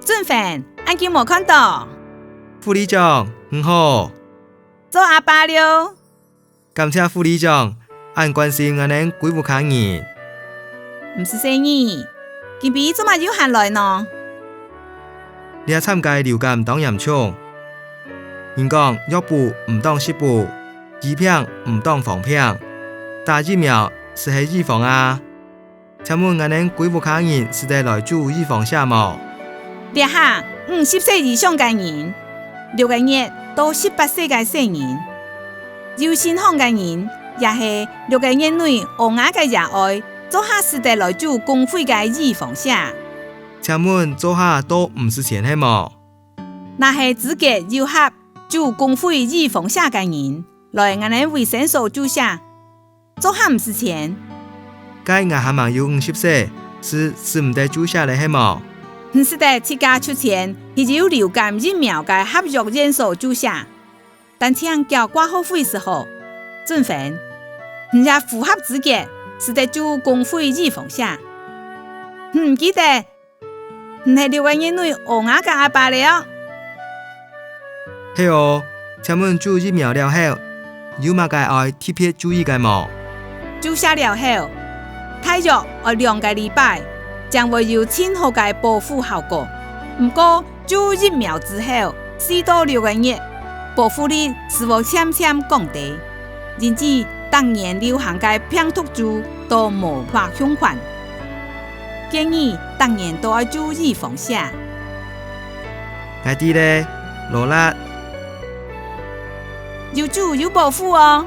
准份，俺今无看到。副理长，很好。做阿爸了。感谢副理长，俺关心俺恁几户客人。唔是生意，今比做嘛有限来呢？你也参加流感当严重，人讲药补唔当食补，医病唔当防病，打疫苗是系预防啊。请问俺恁几户客人是得来做预防下冇？列下50岁以上嘅人，6个月到18岁嘅成人，有心康嘅人，也是6个月内学牙嘅野外，做下是得来做公费嘅預防針。請問做下都唔是錢係冇？那係資格要合做公費預防針嘅人，來我哋衛生所注射，做下唔是錢。該牙下網有50歲，是唔得注射嚟係冇？唔是得自家出錢，係有流感疫苗嘅合約人所注射，但聽交掛號費時候，準份，唔也符合資格，是得做公費預防針。唔記得，唔係6個月內學牙嘅阿爸了。係哦，請問做疫苗了後，有乜嘅愛特別注意嘅冇？注射了後，大約2個禮拜，將會有很好嘅保護效果。不過做疫苗之後，4到6個月，保護力是會漸漸降低，因此當年流行嘅病毒株都無法相關。建議當年都要注意防線。係啲咧，羅拉。有助有保護哦。